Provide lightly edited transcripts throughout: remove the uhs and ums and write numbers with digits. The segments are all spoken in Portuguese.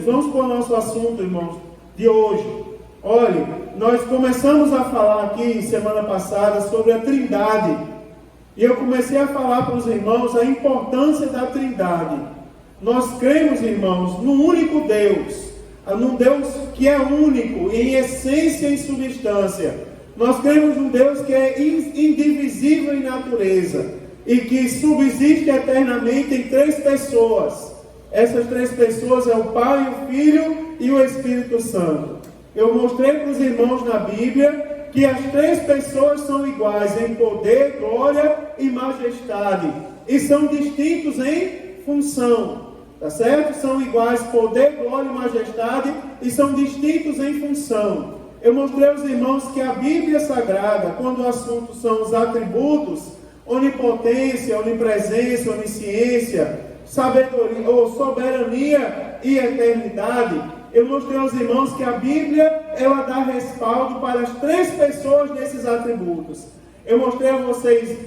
Vamos para o nosso assunto, irmãos, de hoje. Olha, nós começamos a falar aqui semana passada sobre a Trindade. E eu comecei a falar para os irmãos a importância da Trindade. Nós cremos, irmãos, num único Deus, num Deus que é único em essência e substância. Nós cremos num Deus que é indivisível em natureza e que subsiste eternamente em três pessoas. Essas três pessoas é o Pai, o Filho e o Espírito Santo. Eu mostrei para os irmãos na Bíblia que as três pessoas são iguais em poder, glória e majestade. E são distintos em função. Tá certo? São iguais poder, glória e majestade e são distintos em função. Eu mostrei aos irmãos que a Bíblia Sagrada, quando o assunto são os atributos, onipotência, onipresença, onisciência, sabedoria ou soberania e eternidade, eu mostrei aos irmãos que a Bíblia, ela dá respaldo para as três pessoas desses atributos. Eu mostrei a vocês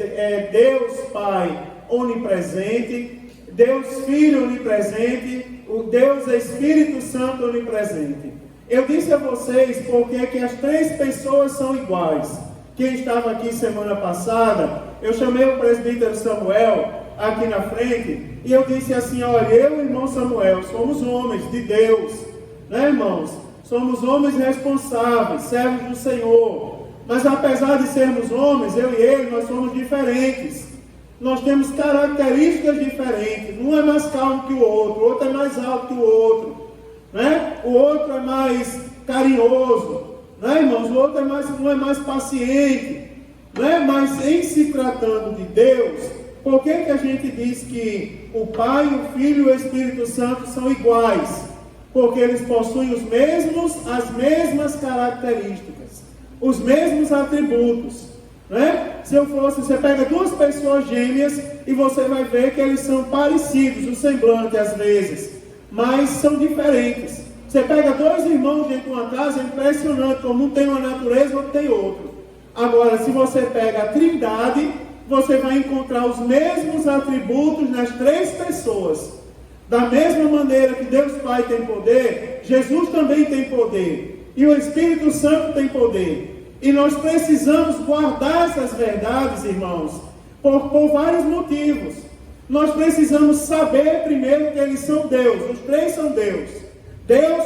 Deus Pai onipresente, Deus Filho onipresente, o Deus Espírito Santo onipresente. Eu disse a vocês porque que as três pessoas são iguais. Quem estava aqui semana passada, eu chamei o presbítero Samuel aqui na frente e eu disse assim: olha, eu e o irmão Samuel somos homens de Deus, né, irmãos? Somos homens responsáveis, servos do Senhor. Mas apesar de sermos homens, eu e ele, nós somos diferentes. Nós temos características diferentes. Um é mais calmo que o outro é mais alto que o outro, né? O outro é mais carinhoso, né, irmãos? O outro um é mais paciente, né? Mas em se tratando de Deus, por que a gente diz que o Pai, o Filho e o Espírito Santo são iguais? Porque eles possuem as mesmas características, os mesmos atributos, né? Você pega duas pessoas gêmeas e você vai ver que eles são parecidos, o semblante às vezes, mas são diferentes. Você pega dois irmãos dentro de uma casa, é impressionante como um tem uma natureza e outro tem outro. Agora, se você pega a Trindade, você vai encontrar os mesmos atributos nas três pessoas. Da mesma maneira que Deus Pai tem poder, Jesus também tem poder. E o Espírito Santo tem poder. E nós precisamos guardar essas verdades, irmãos, por vários motivos. Nós precisamos saber primeiro que eles são Deus. Os três são Deus. Deus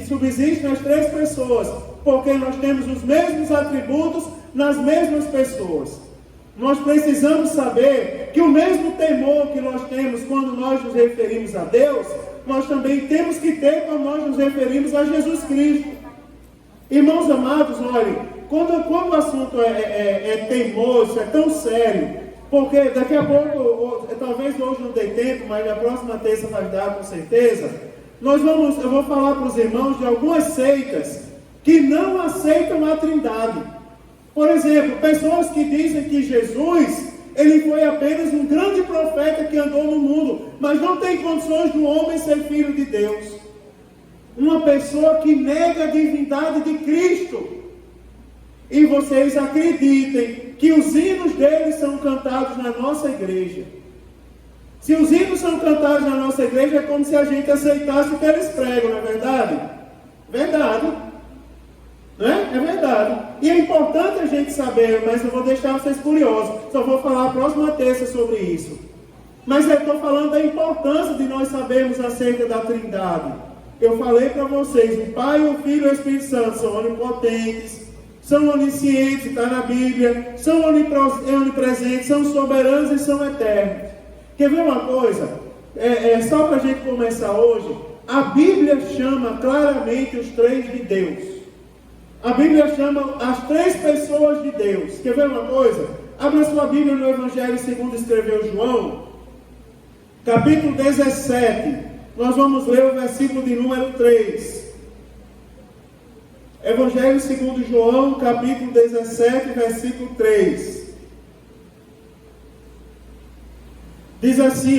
subsiste nas três pessoas, porque nós temos os mesmos atributos nas mesmas pessoas. Nós precisamos saber que o mesmo temor que nós temos quando nós nos referimos a Deus, nós também temos que ter quando nós nos referimos a Jesus Cristo. Irmãos amados, olhem, quando o assunto é teimoso, é tão sério, porque daqui a pouco, talvez hoje não dê tempo, mas na próxima terça vai dar com certeza, eu vou falar para os irmãos de algumas seitas que não aceitam a Trindade. Por exemplo, pessoas que dizem que Jesus, ele foi apenas um grande profeta que andou no mundo, mas não tem condições do homem ser filho de Deus. Uma pessoa que nega a divindade de Cristo. E vocês acreditem que os hinos deles são cantados na nossa igreja. Se os hinos são cantados na nossa igreja, é como se a gente aceitasse o que eles pregam, não é verdade? Verdade. Né? É verdade. E é importante a gente saber, mas eu vou deixar vocês curiosos. Só vou falar a próxima terça sobre isso. Mas eu estou falando da importância de nós sabermos acerca da Trindade. Eu falei para vocês, o Pai, o Filho e o Espírito Santo são onipotentes, são oniscientes, está na Bíblia, são onipresentes, são soberanos e são eternos. Quer ver uma coisa? Só para a gente começar hoje, a Bíblia chama claramente os três de Deus. A Bíblia chama as três pessoas de Deus. Quer ver uma coisa? Abra sua Bíblia no Evangelho segundo escreveu João, capítulo 17. Nós vamos ler o versículo de número 3. Evangelho segundo João, capítulo 17, versículo 3. Diz assim,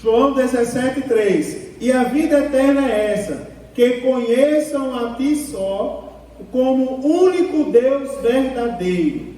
João 17, 3. E a vida eterna é essa, que conheçam a ti só, como único Deus verdadeiro.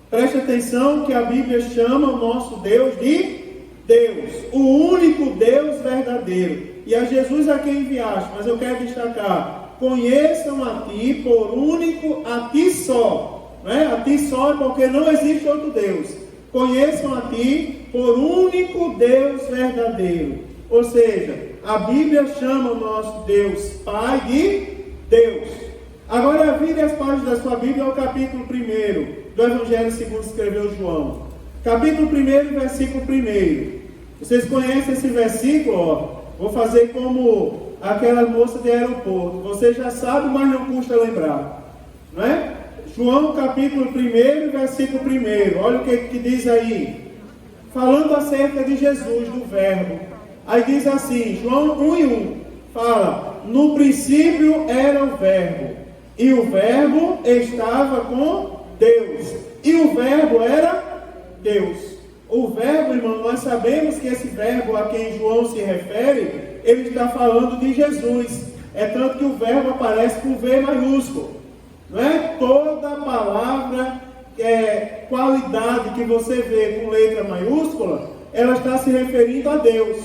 Preste atenção que a Bíblia chama o nosso Deus de Deus, o único Deus verdadeiro. E a Jesus a quem enviaste, mas eu quero destacar: conheçam a ti por único, a ti só. A ti só, porque não existe outro Deus. Conheçam a ti por único Deus verdadeiro. Ou seja, a Bíblia chama o nosso Deus Pai de Deus. Agora vire as páginas da sua Bíblia ao capítulo 1 do Evangelho segundo escreveu João. Capítulo 1, versículo 1. Vocês conhecem esse versículo? Ó, vou fazer como aquela moça de aeroporto. Você já sabe, mas não custa lembrar. Não é? João capítulo 1, versículo 1. Olha o que diz aí. Falando acerca de Jesus, do Verbo. Aí diz assim, João 1:1. Fala, no princípio era o Verbo. E o Verbo estava com Deus. E o Verbo era Deus. O Verbo, irmão, nós sabemos que esse Verbo a quem João se refere, ele está falando de Jesus. É tanto que o Verbo aparece com V maiúsculo. Não é? Toda palavra, qualidade que você vê com letra maiúscula, ela está se referindo a Deus.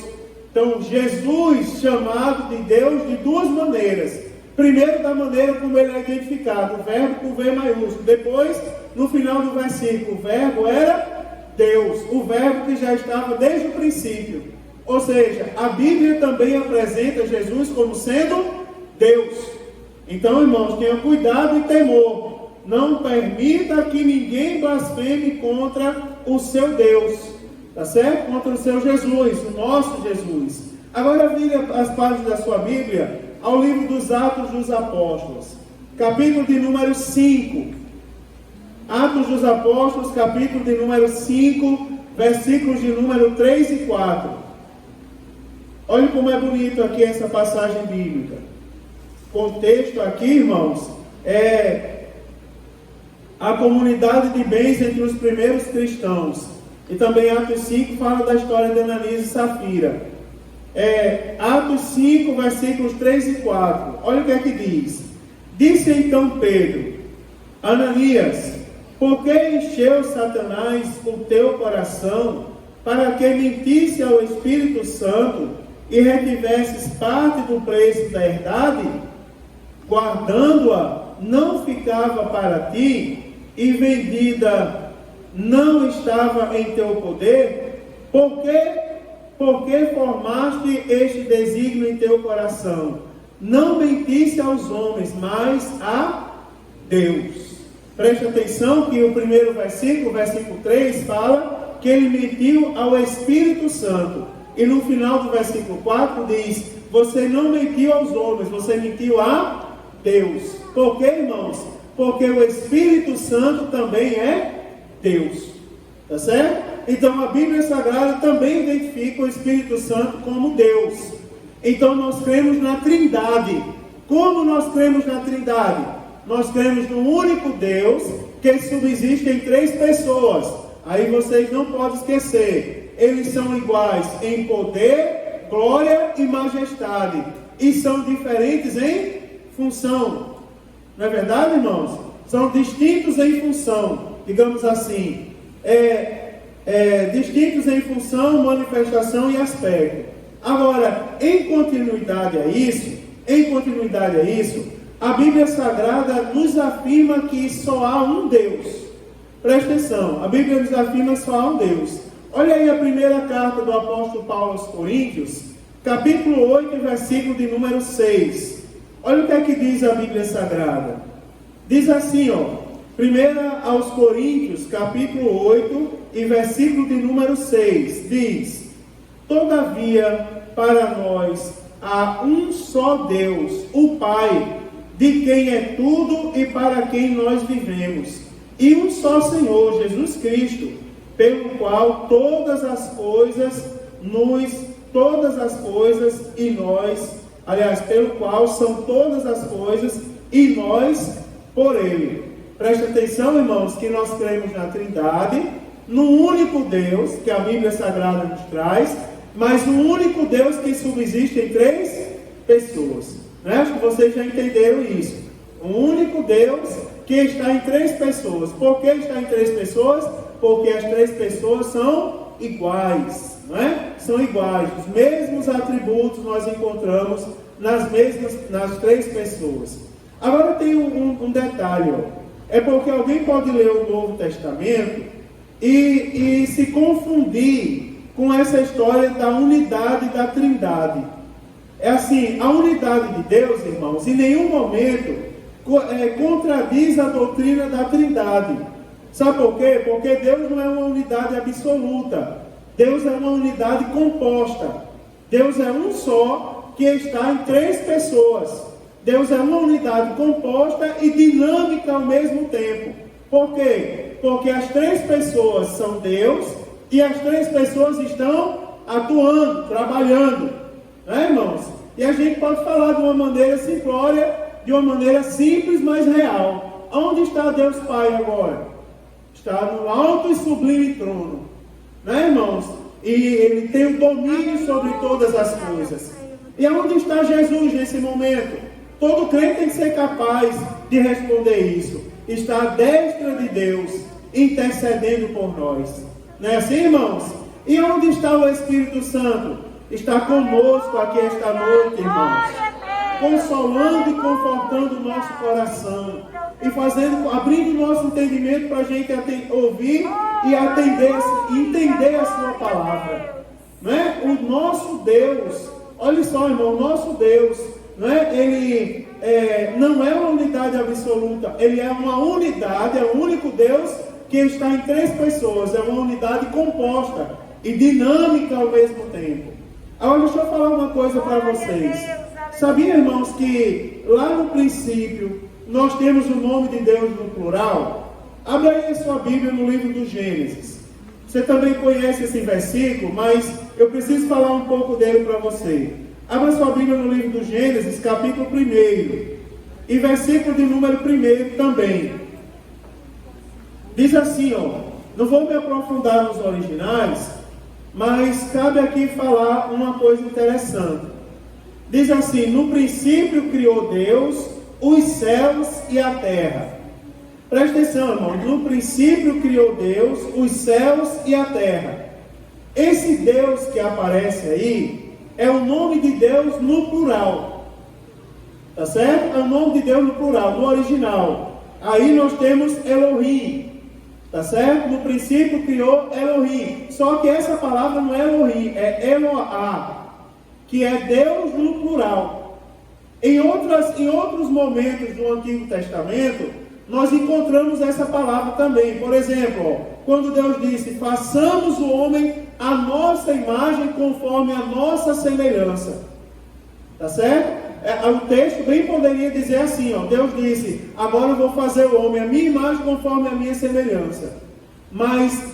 Então, Jesus chamado de Deus de duas maneiras. Primeiro, da maneira como ele é identificado, o Verbo com V maiúsculo. Depois, no final do versículo, o Verbo era Deus, o Verbo que já estava desde o princípio. Ou seja, a Bíblia também apresenta Jesus como sendo Deus. Então, irmãos, tenham cuidado e temor. Não permita que ninguém blasfeme contra o seu Deus. Tá certo? Contra o seu Jesus, o nosso Jesus. Agora vire as páginas da sua Bíblia ao livro dos Atos dos Apóstolos. Capítulo de número 5. Atos dos Apóstolos, capítulo de número 5, versículos de número 3 e 4. Olha como é bonito aqui essa passagem bíblica. O contexto aqui, irmãos, é a comunidade de bens entre os primeiros cristãos. E também Atos 5 fala da história de Ananias e Safira. Atos 5, versículos 3 e 4. Olha o que é que diz. Disse então Pedro: Ananias, por que encheu Satanás o teu coração para que mentisse ao Espírito Santo e retivesses parte do preço da herdade? Guardando-a, não ficava para ti, e vendida não estava em teu poder? Por que formaste este desígnio em teu coração? Não mentiste aos homens, mas a Deus. Preste atenção que o primeiro versículo, versículo 3, fala que ele mentiu ao Espírito Santo. E no final do versículo 4 diz: você não mentiu aos homens, você mentiu a Deus. Por quê, irmãos? Porque o Espírito Santo também é Deus. Tá certo? Então a Bíblia Sagrada também identifica o Espírito Santo como Deus. Então nós cremos na Trindade. Como nós cremos na Trindade? Nós cremos no único Deus que subsiste em três pessoas. Aí vocês não podem esquecer. Eles são iguais em poder, glória e majestade. E são diferentes em função. Não é verdade, irmãos? São distintos em função, digamos assim. Distintos em função, manifestação e aspecto. Agora, em continuidade a isso, a Bíblia Sagrada nos afirma que só há um Deus. Presta atenção, a Bíblia nos afirma que só há um Deus. Olha aí a primeira carta do apóstolo Paulo aos Coríntios, capítulo 8, versículo de número 6. Olha o que é que diz a Bíblia Sagrada. Diz assim, primeira aos Coríntios, capítulo 8, e versículo de número 6. Diz: todavia, para nós há um só Deus, o Pai, de quem é tudo e para quem nós vivemos, e um só Senhor, Jesus Cristo, pelo qual todas as coisas e nós, pelo qual são todas as coisas e nós por Ele. Preste atenção, irmãos, que nós cremos na Trindade, no único Deus que a Bíblia Sagrada nos traz, mas um único Deus que subsiste em três pessoas. Acho que vocês já entenderam isso. Um único Deus que está em três pessoas. Por que está em três pessoas? Porque as três pessoas são iguais, não é? São iguais, os mesmos atributos nós encontramos nas três pessoas. Agora tem um detalhe, ó. É porque alguém pode ler o Novo Testamento e se confundir com essa história da unidade da Trindade. É assim, a unidade de Deus, irmãos, em nenhum momento contradiz a doutrina da Trindade. Sabe por quê? Porque Deus não é uma unidade absoluta. Deus é uma unidade composta. Deus é um só que está em três pessoas. Deus é uma unidade composta e dinâmica ao mesmo tempo. Por quê? Porque as três pessoas são Deus e as três pessoas estão atuando, trabalhando. Né, irmãos? E a gente pode falar de uma maneira simplória, de uma maneira simples, mas real. Onde está Deus Pai agora? Está no alto e sublime trono. Né, irmãos? E Ele tem o domínio sobre todas as coisas. E aonde está Jesus nesse momento? Todo crente tem que ser capaz de responder isso. Está à destra de Deus, intercedendo por nós. Não é assim, irmãos? E onde está o Espírito Santo? Está conosco aqui esta noite, irmãos. Consolando e confortando o nosso coração. E abrindo o nosso entendimento para a gente ouvir e entender a sua palavra. Não é? O nosso Deus, olha só, irmão, o nosso Deus, não é? Ele não é uma unidade absoluta, ele é uma unidade, é o único Deus que está em três pessoas, é uma unidade composta e dinâmica ao mesmo tempo. Agora deixa eu falar uma coisa para vocês. Sabia, irmãos, que lá no princípio nós temos o nome de Deus no plural? Abra aí a sua Bíblia no livro do Gênesis. Você também conhece esse versículo, mas eu preciso falar um pouco dele para você. Abra sua Bíblia no livro do Gênesis, capítulo 1, e versículo de número 1 também. Diz assim, ó, não vou me aprofundar nos originais, mas cabe aqui falar uma coisa interessante. Diz assim: no princípio criou Deus os céus e a terra. Presta atenção, irmão. No princípio criou Deus os céus e a terra. Esse Deus que aparece aí é o nome de Deus no plural. Tá certo? É o nome de Deus no plural, no original. Aí nós temos Elohim. Tá certo? No princípio criou Elohim. Só que essa palavra não é Elohim, é Eloá, que é Deus no plural. Em outros momentos do Antigo Testamento, nós encontramos essa palavra também. Por exemplo, ó, quando Deus disse: façamos o homem à nossa imagem, conforme a nossa semelhança. Tá certo? O texto bem poderia dizer assim, ó, Deus disse: agora eu vou fazer o homem à minha imagem, conforme a minha semelhança. Mas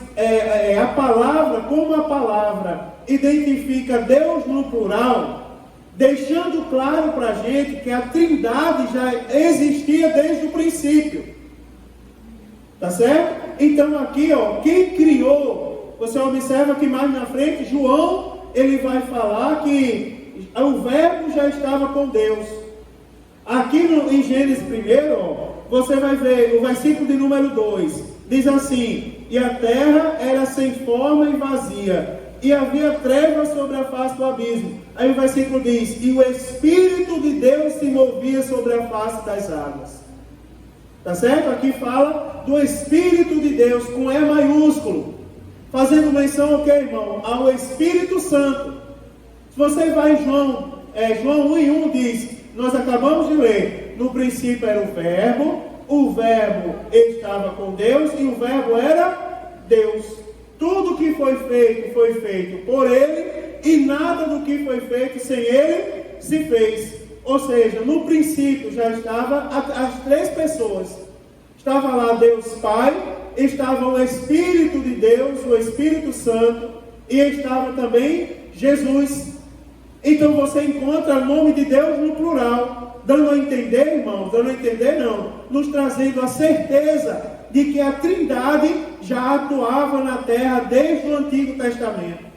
a palavra, como a palavra identifica Deus no plural, deixando claro para a gente que a Trindade já existia desde o princípio. Tá certo? Então aqui, ó, quem criou, você observa que mais na frente, João, ele vai falar que o verbo já estava com Deus. Aqui em Gênesis 1, ó, você vai ver o versículo de número 2. Diz assim: e a terra era sem forma e vazia, e havia trevas sobre a face do abismo. Aí o versículo diz: e o Espírito de Deus se movia sobre a face das águas. Tá certo? Aqui fala do Espírito de Deus, com E maiúsculo, fazendo menção ao que, irmão? Ao Espírito Santo. Se você vai em João 1:1 diz, nós acabamos de ler, no princípio era o verbo estava com Deus e o verbo era Deus. Tudo que foi feito por ele, e nada do que foi feito sem ele se fez. Ou seja, no princípio já estava as três pessoas. Estava lá Deus Pai, estava o Espírito de Deus, o Espírito Santo, e estava também Jesus. Então você encontra o nome de Deus no plural, dando a entender, irmãos, nos trazendo a certeza de que a Trindade já atuava na terra desde o Antigo Testamento.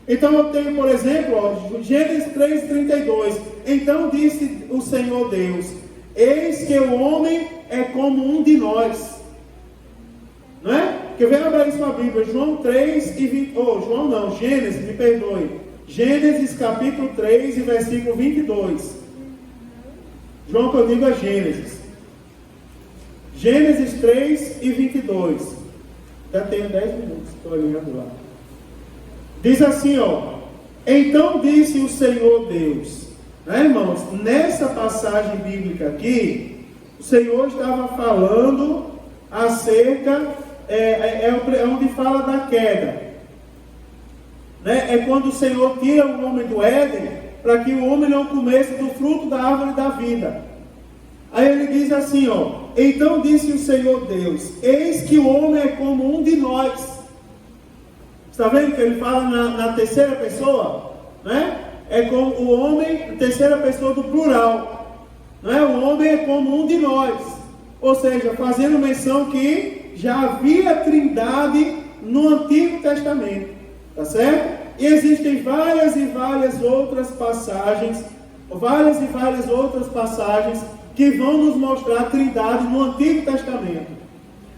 Então eu tenho, por exemplo, ó, Gênesis 3:32. Então disse o Senhor Deus: eis que o homem é como um de nós. Não é? Quer ver? Abra aí sua Bíblia, João 3 e 20. João não, Gênesis, me perdoe. Gênesis capítulo 3 e versículo 22. João que eu digo é Gênesis. Gênesis 3 e 22. Já tenho 10 minutos, estou olhando lá. Diz assim, então disse o Senhor Deus, né, irmãos? Nessa passagem bíblica aqui, o Senhor estava falando acerca, onde fala da queda, né? É quando o Senhor tira o homem do Éden, para que o homem não comesse do fruto da árvore da vida. Aí ele diz assim, então disse o Senhor Deus, eis que o homem é como um de nós. Está vendo que ele fala na terceira pessoa, né? É como o homem, terceira pessoa do plural, né? O homem é como um de nós, ou seja, fazendo menção que já havia trindade no Antigo Testamento, tá certo? E existem várias e várias outras passagens que vão nos mostrar a trindade no Antigo Testamento.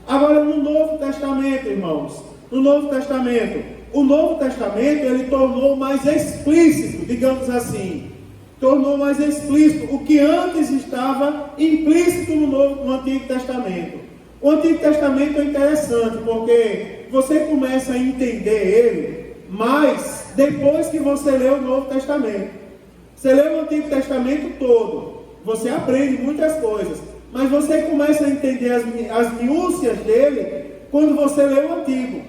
Agora, no Novo Testamento, irmãos, o Novo Testamento, ele tornou mais explícito, digamos assim, tornou mais explícito o que antes estava implícito no Antigo Testamento. O Antigo Testamento é interessante, porque você começa a entender ele, mas depois que você lê o Novo Testamento. Você lê o Antigo Testamento todo, você aprende muitas coisas, mas você começa a entender as minúcias dele quando você lê o Antigo.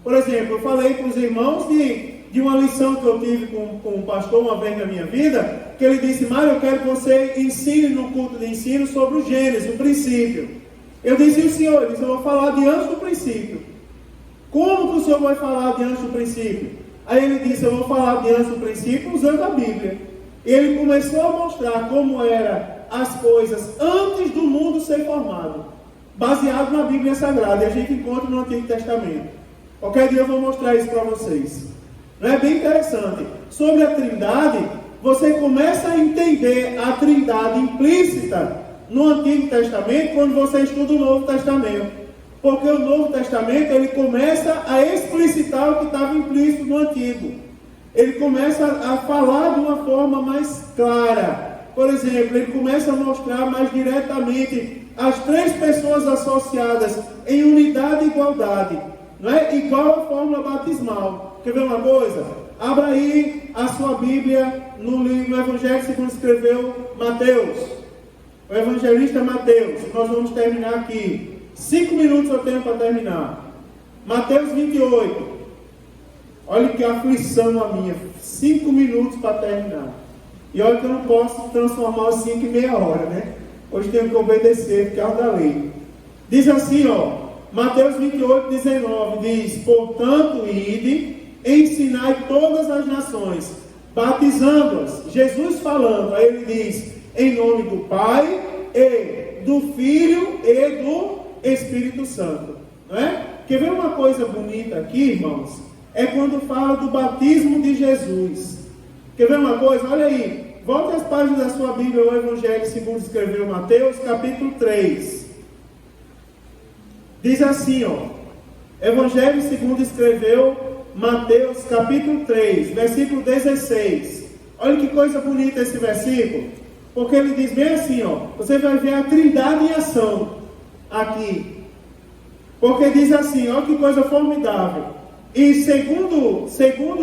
Por exemplo, eu falei para os irmãos de uma lição que eu tive com um pastor uma vez na minha vida, que ele disse, Mário, eu quero que você ensine no culto de ensino sobre o Gênesis, o princípio. Eu disse, o senhor? Ele disse, eu vou falar diante do princípio. Como que o senhor vai falar diante do princípio? Aí ele disse, eu vou falar diante do princípio usando a Bíblia. E ele começou a mostrar como eram as coisas antes do mundo ser formado, baseado na Bíblia Sagrada, e a gente encontra no Antigo Testamento. Qualquer dia eu vou mostrar isso para vocês. Não é bem interessante. Sobre a Trindade, você começa a entender a Trindade implícita no Antigo Testamento quando você estuda o Novo Testamento. Porque o Novo Testamento, ele começa a explicitar o que estava implícito no Antigo. Ele começa a falar de uma forma mais clara. Por exemplo, ele começa a mostrar mais diretamente as três pessoas associadas em unidade e igualdade. Não é? Igual a fórmula batismal. Quer ver uma coisa? Abra aí a sua Bíblia no Evangelho segundo escreveu Mateus. O evangelista Mateus. Nós vamos terminar aqui. 5 minutos eu tenho para terminar. Mateus 28. Olha que aflição a minha. 5 minutos para terminar. E olha que eu não posso transformar os 5 em meia hora, né? Hoje tenho que obedecer por causa da lei. Diz assim, Mateus 28, 19, diz, portanto, ide, ensinai todas as nações, batizando-as. Jesus falando, aí ele diz, em nome do Pai, e do Filho, e do Espírito Santo. Não é? Quer ver uma coisa bonita aqui, irmãos? É quando fala do batismo de Jesus. Quer ver uma coisa? Olha aí, volte às páginas da sua Bíblia, o Evangelho segundo escreveu Mateus, capítulo 3. Diz assim, Evangelho segundo escreveu Mateus, capítulo 3, versículo 16. Olha que coisa bonita esse versículo, porque ele diz bem assim, você vai ver a Trindade em ação aqui. Porque diz assim, olha que coisa formidável. E segundo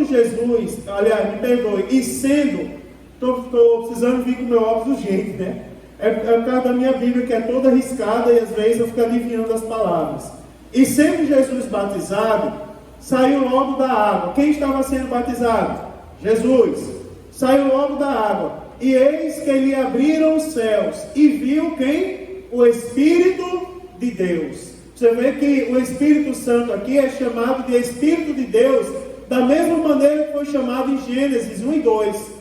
Jesus, aliás, me perdoe, e sendo, estou precisando vir com o meu óculos urgente, né? É por causa da minha Bíblia que é toda riscada e às vezes eu fico adivinhando as palavras. E sendo Jesus batizado, saiu logo da água. Quem estava sendo batizado? Jesus. Saiu logo da água. E eis que lhe abriram os céus. E viu quem? O Espírito de Deus. Você vê que o Espírito Santo aqui é chamado de Espírito de Deus, da mesma maneira que foi chamado em Gênesis 1 e 2.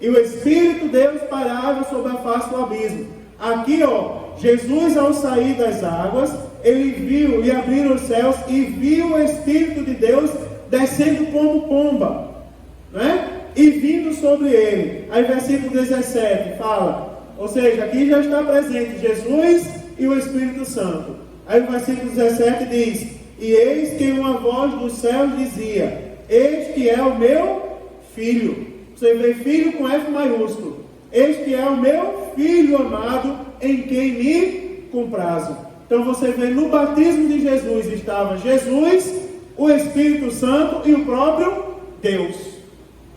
E o Espírito de Deus pairava sobre a face do abismo. Aqui, Jesus ao sair das águas, ele viu, lhe abriram os céus e viu o Espírito de Deus descendo como pomba, né? E vindo sobre ele. Aí versículo 17 fala, ou seja, aqui já está presente Jesus e o Espírito Santo. Aí o versículo 17 diz, E eis que uma voz dos céus dizia: este é o meu filho. Você vê filho com F maiúsculo. Este é o meu filho amado, em quem me comprazo. Então você vê, no batismo de Jesus estava Jesus, o Espírito Santo e o próprio Deus.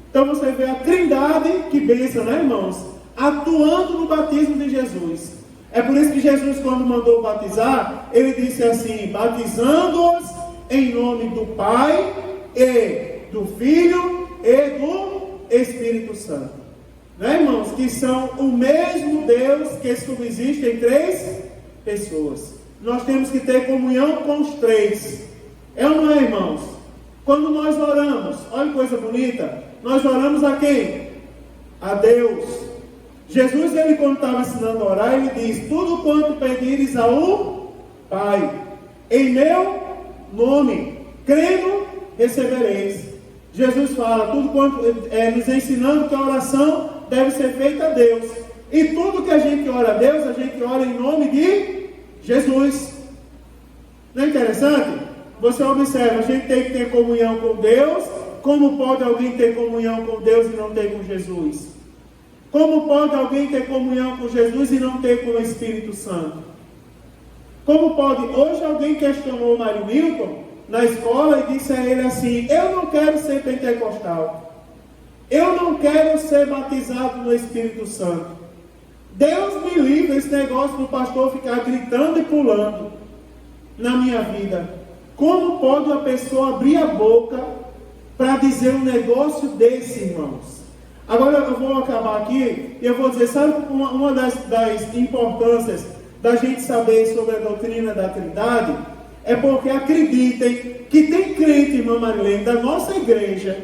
Então você vê a trindade, que bênção, né, irmãos? Atuando no batismo de Jesus. É por isso que Jesus, quando mandou batizar, ele disse assim: batizando-os em nome do Pai, e do Filho, e do Espírito Santo. Né, irmãos? Que são o mesmo Deus que subsiste em três pessoas. Nós temos que ter comunhão com os três. É ou não é, irmãos? Quando nós oramos, olha que coisa bonita, nós oramos a quem? A Deus. Jesus, ele quando estava ensinando a orar, ele diz: tudo quanto pedires ao Pai, em meu nome, crendo, recebereis. Jesus fala, tudo quanto, nos ensinando que a oração deve ser feita a Deus. E tudo que a gente ora a Deus, a gente ora em nome de Jesus. Não é interessante? Você observa, a gente tem que ter comunhão com Deus. Como pode alguém ter comunhão com Deus e não ter com Jesus? Como pode alguém ter comunhão com Jesus e não ter com o Espírito Santo? Como pode? Hoje alguém questionou o Mário Milton na escola e disse a ele assim: eu não quero ser pentecostal. Eu não quero ser batizado no Espírito Santo. Deus me livre esse negócio do pastor ficar gritando e pulando na minha vida. Como pode uma pessoa abrir a boca para dizer um negócio desse, irmãos? Agora eu vou acabar aqui e eu vou dizer, sabe uma das importâncias da gente saber sobre a doutrina da Trindade? É porque acreditem que tem crente, irmã Marilene, da nossa igreja.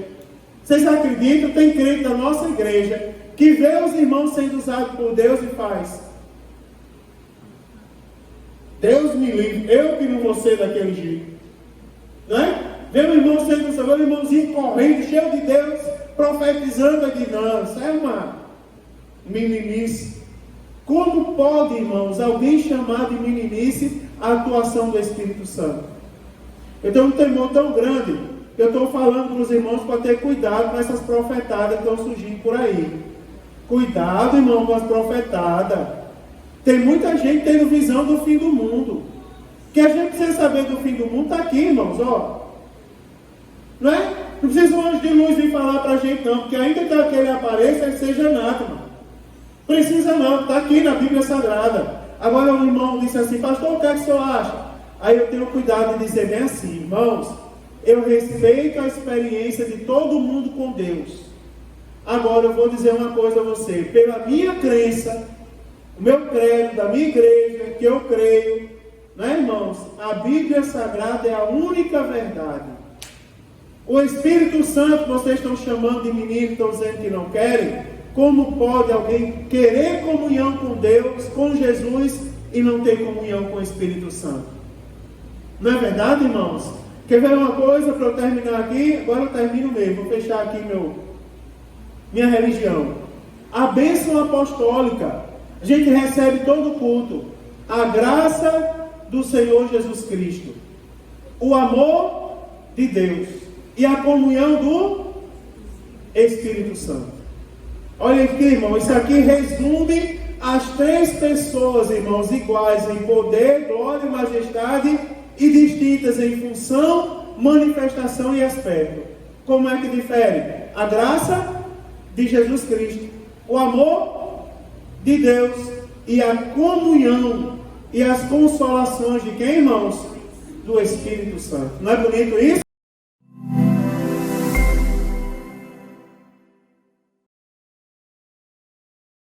Vocês acreditam? Tem crente da nossa igreja que vê os irmãos sendo usados por Deus e faz: Deus me livre, eu que não vou ser daquele jeito. Não é? Vê o irmão sendo usado, o irmãozinho correndo, cheio de Deus, profetizando aqui. Não, isso é uma meninice. Como pode, irmãos, alguém chamar de meninice a atuação do Espírito Santo? Eu tenho um temor tão grande que eu estou falando para os irmãos para ter cuidado com essas profetadas que estão surgindo por aí. Cuidado, irmão, com as profetadas. Tem muita gente tendo visão do fim do mundo. Que a gente precisa saber do fim do mundo, está aqui, irmãos, ó. Não é? Não precisa um anjo de luz vir falar para a gente, não, porque ainda que aquele apareça, ele seja nada, irmão. Precisa não, está aqui na Bíblia Sagrada. Agora o irmão disse assim: pastor, o que é que o senhor acha? Aí eu tenho cuidado de dizer bem assim: irmãos, eu respeito a experiência de todo mundo com Deus. Agora eu vou dizer uma coisa a você: pela minha crença, o meu credo da minha igreja, que eu creio, né, irmãos? A Bíblia Sagrada é a única verdade. O Espírito Santo, vocês estão chamando de menino, estão dizendo que não querem. Como pode alguém querer comunhão com Deus, com Jesus, e não ter comunhão com o Espírito Santo? Não é verdade, irmãos? Quer ver uma coisa para eu terminar aqui? Agora eu termino mesmo, vou fechar aqui minha religião. A bênção apostólica, a gente recebe todo culto. A graça do Senhor Jesus Cristo, o amor de Deus e a comunhão do Espírito Santo. Olha aqui, irmão, isso aqui resume as três pessoas, irmãos, iguais em poder, glória e majestade e distintas em função, manifestação e aspecto. Como é que difere? A graça de Jesus Cristo, o amor de Deus e a comunhão e as consolações de quem, irmãos? Do Espírito Santo. Não é bonito isso?